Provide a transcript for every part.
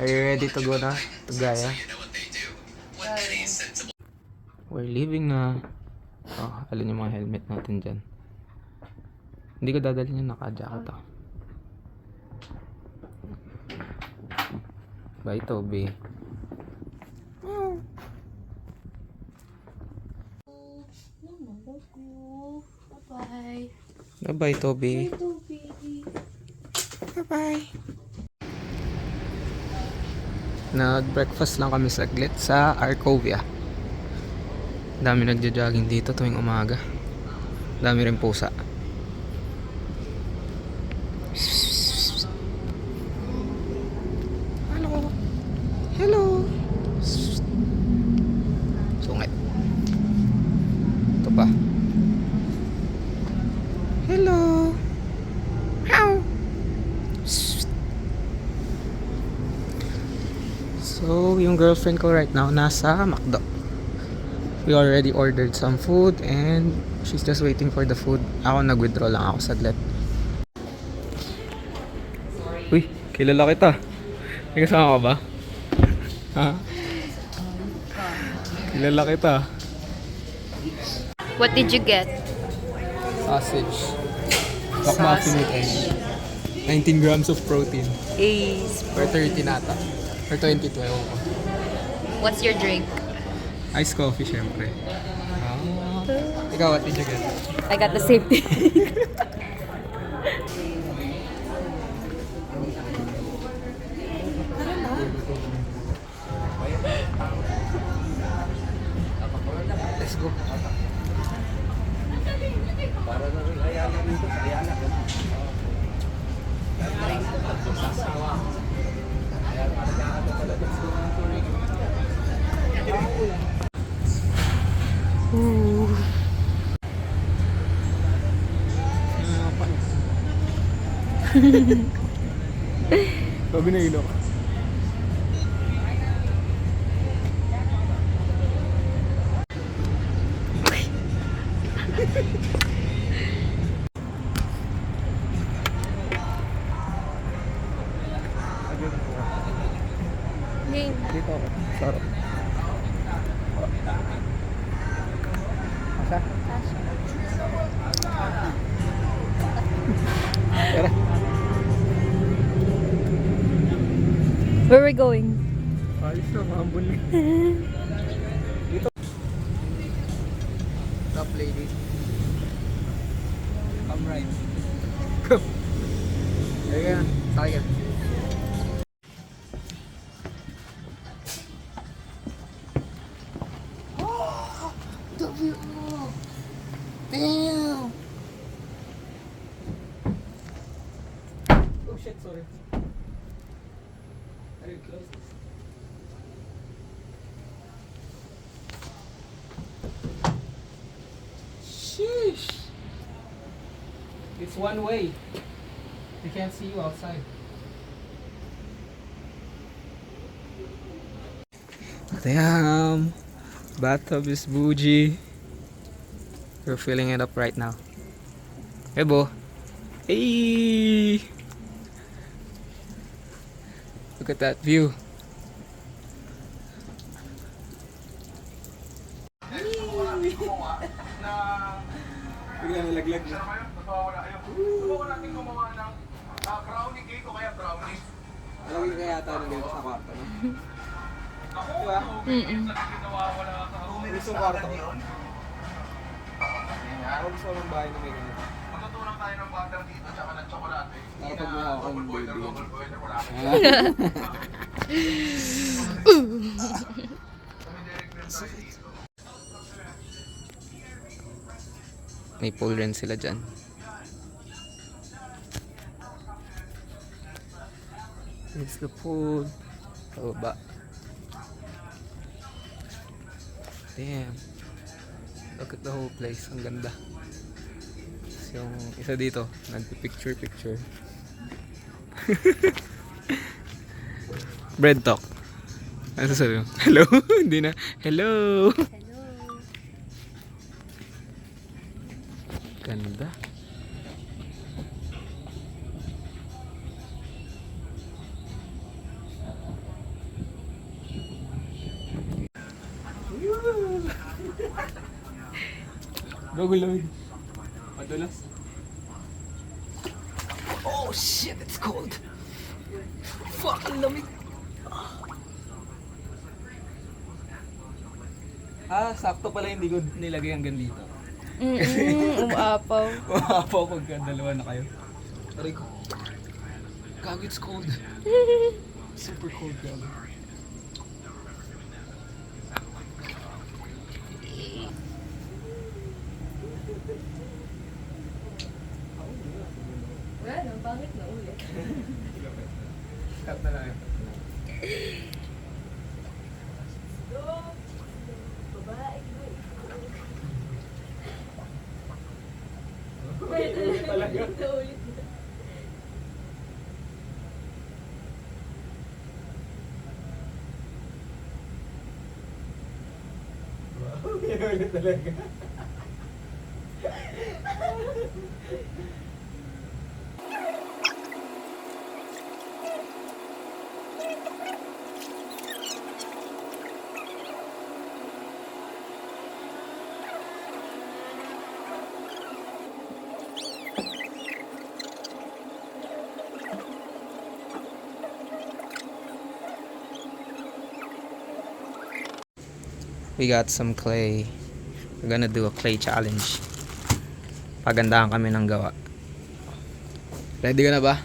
Are you ready to go na? To Gaya? We're leaving na. Oh, alin yung mga helmet natin dyan. Hindi ko dadalhin yung naka-jacket ah. Bye, Toby. Bye. Bye-bye, Toby. Bye, Toby. Bye-bye. Nag-breakfast lang kami saglit sa Arcovia. Dami nagja-jogging dito tuwing umaga. Dami rin pusa. Hello. Hello. Sungit. Ito pa. Hello. Meow. So, yung girlfriend ko right now nasa McDo. We already ordered some food and she's just waiting for the food. Ako nag-withdraw lang ako saglit. Uy, kilala kita. May kasama ka ba? Ha? Kilala kita. What did you get? Sausage. McMuffin with egg. 19 grams of protein. Ace. For 30 nata. For 22, ewan ko. What's your drink? Iced coffee, syempre. Ikaw, what did you get? I got the same thing. Let's go. Sabi na ilok. Name. Dito ako. Sarap. Asa? Tara. Where are we going? Alis na, mahambol na. Dito. Top lady. Come right. Come. Sige na. Sakay ka. Damn! Oh shit, sorry. Are you close? Sheesh! It's one way. They can't see you outside. Damn! Bathtub is bougie. We're filling it up right now. Hey, Bo. Hey! Look at that view. Bigla nalaglag na. Subukan natin gumawa ng brownie cake o kaya brownie. Alam ko kaya ata nandito sa kwarto, no? Ako, Diba? nawawala ka. Gusto ko kwarto ko. Ako gusto ko ng bahay na may ganito. Magtutunan tayo ng butter dito tsaka ng tsokolate. Para pag may ako ng baby. Double boiler, wala ka. May pool rin sila dyan. Here's the pool. Sa baba. Damn. Look at the whole place. Ang ganda. Tapos yung isa dito, nagpipicture. Bread talk. Ano sasabi mo? Hello? Hindi na. Hello! Ganda. Bago lamig. Madulas. Oh shit, it's cold. Fuck, ang lamig. Sakto pala hindi ko nilagay hanggang dito. Umaapaw. Mapapaw pagka dalawa na kayo. Aray ko. Gago, it's cold. Super cold, gago. Well, ang pangit na ulit. Cut na lang. Talaga. Wow, talaga. We got some clay. We're gonna do a clay challenge. Pagandahan kami ng gawa. Ready ka na ba?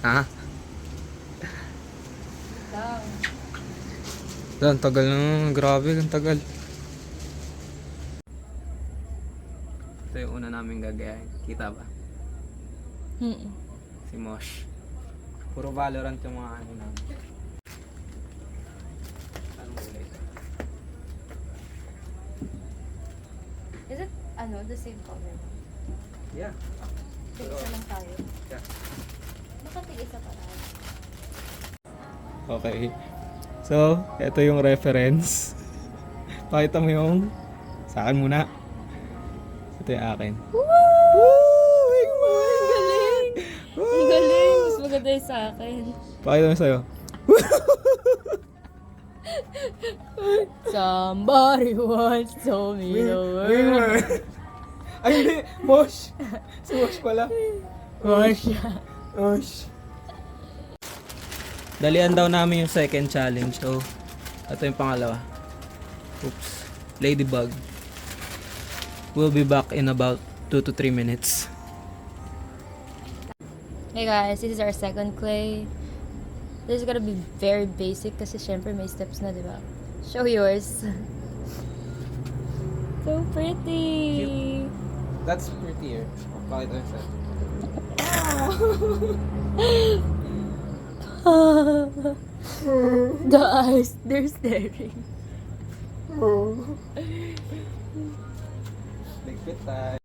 Ha? Ang tagal na. Grabe, ang tagal. Ito yung una namin gagayahin. Kita ba? Si Mosh. Puro Valorant yung mga ano namin. Is it, the same color? Yeah. Tig-isa lang tayo. Yeah. Bakit tig-isa pa tayo? Okay. So, ito yung reference. Pakita mo yung sa akin muna. Ito yung akin. Woo! Ang galing! Ang galing! Mas maganda yung sa akin. Pakita mo sa'yo. Somebody once told me the word. Ay, hindi! Mosh! Si Mosh pala. Mosh. Mosh. Dalian daw namin yung second challenge. So, ito yung pangalawa. Oops. Ladybug. We'll be back in about 2 to 3 minutes. Hey guys, this is our second clay. This is gonna be very basic kasi syempre may steps na, di ba? Show yours. So pretty. That's prettier. Pakita mo sa'yo. The eyes, they're staring. Ligpit tayo.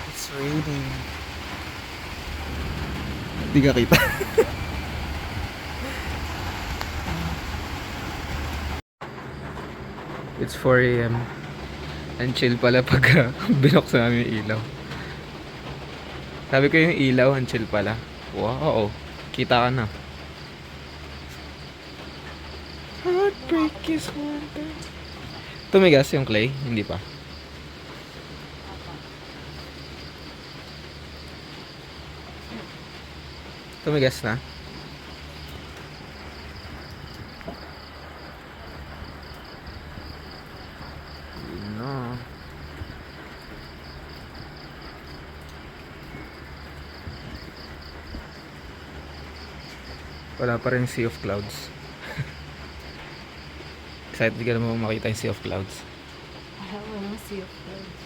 It's raining. Hindi ka kita. It's 4 AM. And chill pala pag binuksan namin yung ilaw. Sabi ko yung ilaw, ang chill pala. Wow, kita ka na. Heartbreak is one thing. Tumigas yung clay? Hindi pa. Tumigas na? Yun na. Wala pa rin sea of clouds. Excited ka naman makita yung sea of clouds. I want to see your clothes.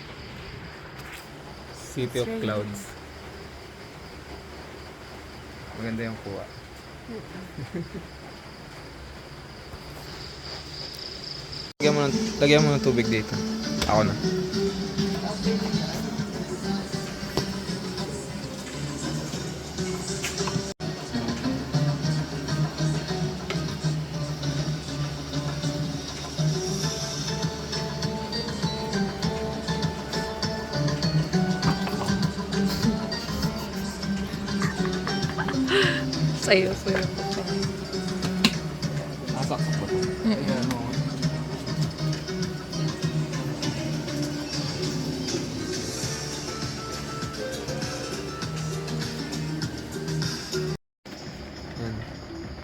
City of clouds. Maganda yung kuha. Lagyan mo ng tubig dito. Ako na. sa'yo. Pero... Nasaksak ko. Ayan o. Yan.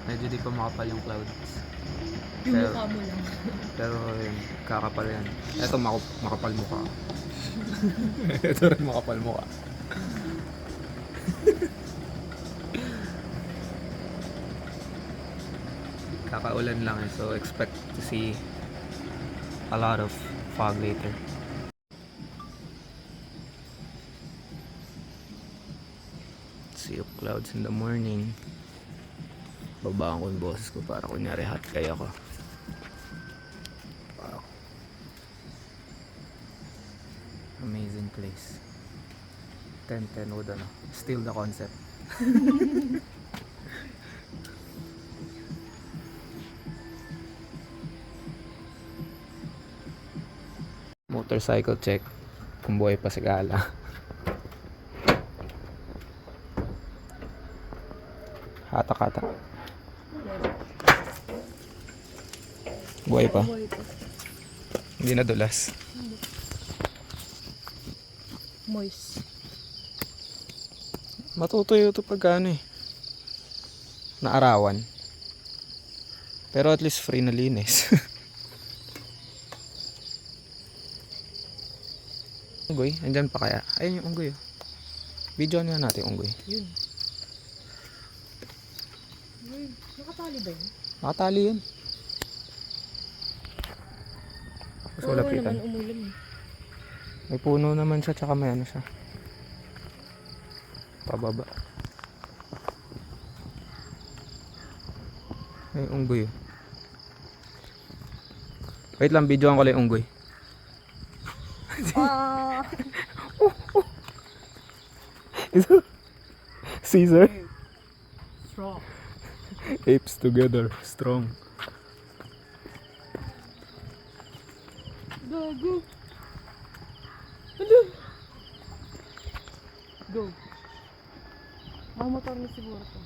Medyo di pa makapal yung clouds. Yung Pero- mukha mo lang. Pero yun, kakapal yan. Ito makapal mukha. Ito rin makapal mukha. Kakaulan lang eh, so expect to see a lot of fog later. Sea of clouds in the morning. Babaan ko yung boses ko para kunyari hot kaya ko. Wow. Amazing place. 10-10 would ano. Still the concept. Motorcycle check. Kung buhay pa si Gala. Hatak-hatak. Buhay pa. Hindi nadulas. Moist. Matutuyo ito pag ano eh. Naarawan. Pero at least free na linis. Unggoy? Andyan pa kaya? Ayun yung unggoy. Video nga natin yung unggoy. Yun. Uy, nakatali ba yun? Nakatali yun. Mas Oo lapitan. naman umulan eh. May puno naman siya tsaka may ano siya. Pababa. May unggoy. Wait lang, videoan ko lang yung unggoy. Ah! Caesar? Strong. Apes together, strong. Gago. Ano? Go. Mga motor na siguro to.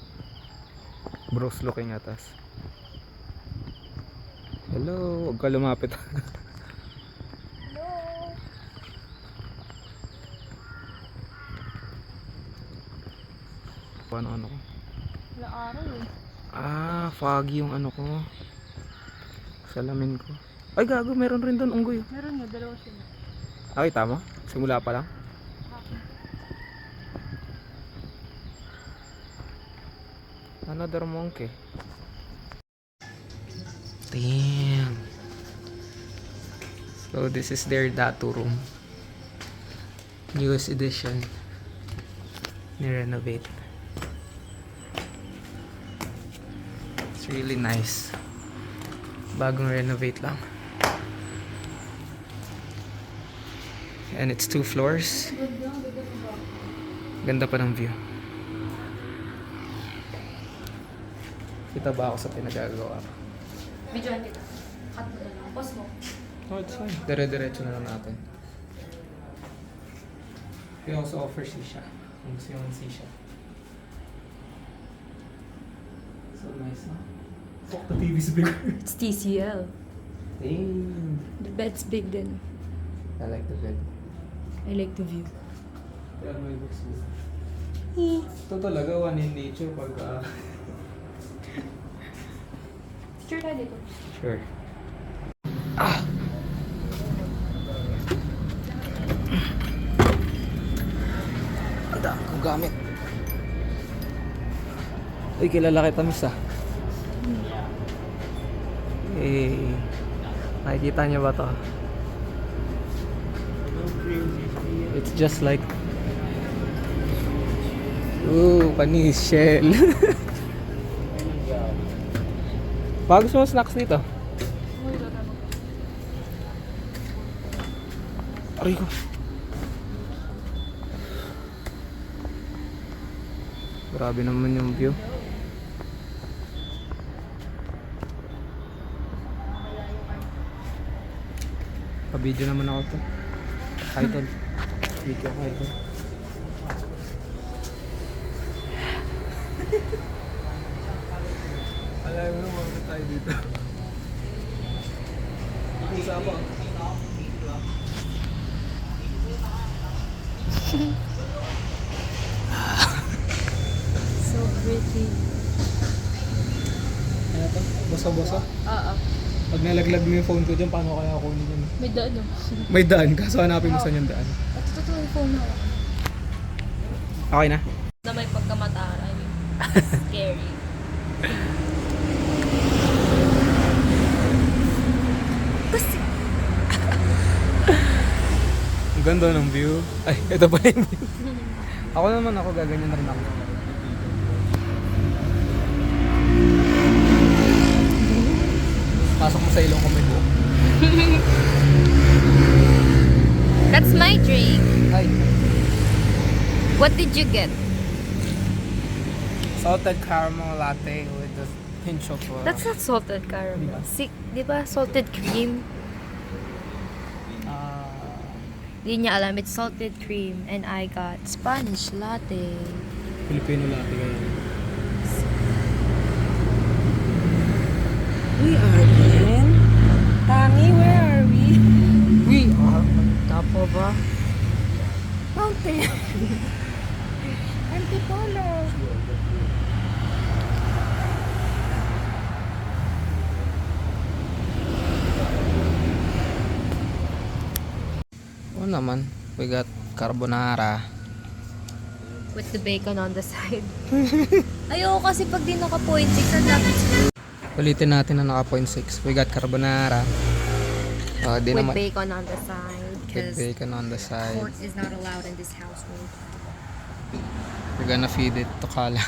Bros looking at us. Hello, huwag ka lumapit. Hello. Ano ko? Wala araw eh. Ah, foggy yung ano ko. Salamin ko. Ay gago, meron rin doon unggoy. Meron nga, dalawa sila. Nakita mo? Simula pa lang. Another monkey. Damn. So this is their Datu room. Newest edition. Ni-renovate. It's really nice. Bagong renovate lang. And it's 2 floors. Ganda pa ng view. Kita ba ako sa pinagagawa ko? Videoan kita. Cut mo na lang. Pause mo. Oh, it's fine. Dire-diretso na lang natin. We also offer sisha. Kung gusto yung sisha. So nice, no? Fuck, the TV's bigger. It's TCL. Damn. The bed's big then. I like the bed. I like the view. Kaya may books mo. Ito talaga one in nature pag... Picture tayo dito. Sure. Ang dami kong gamit. Uy, kilala kita, miss ah. Eh, nakikita niyo ba to? It's just like... Ooh, panis, shell. Baka gusto mo snacks dito? Aray ko. Grabe naman yung view. Pa-video naman ako to. Idol. Video ko idol. Alay mo naman tayo dito. Isa pa. So pretty. Ano to? Bosa-bosa? Oo. Pag nalaglag mo yung phone ko dyan, paano kaya kunin yun? May daan oh. May daan, kaso hanapin mo saan yung daan. Ito yung phone mo. Okay na? Na may pagkamataray. Scary. Kasi Ang ganda ng view. Ay, ito pa yung view. Ako naman, ako gaganyan na rin ako. Pasok mo sa ilong ko may buhok. that's my drink. Ay, What did you get? salted caramel latte with a pinch of... That's not salted caramel. Di ba salted cream? Di niya alam, it's salted cream. And I got Spanish latte. Filipino latte kayo. We are in Tangi, where are we? We are... Tapo ba? Mountain. Antipolo. Oo naman, we got carbonara. With the bacon on the side. Ayoko kasi pag di naka 0.6 ang dapat Ulitin natin na naka 0.6. We got carbonara. Di with naman... bacon on the side. With Because bacon on the side. pork is not allowed in this household. We're gonna feed it to Kala.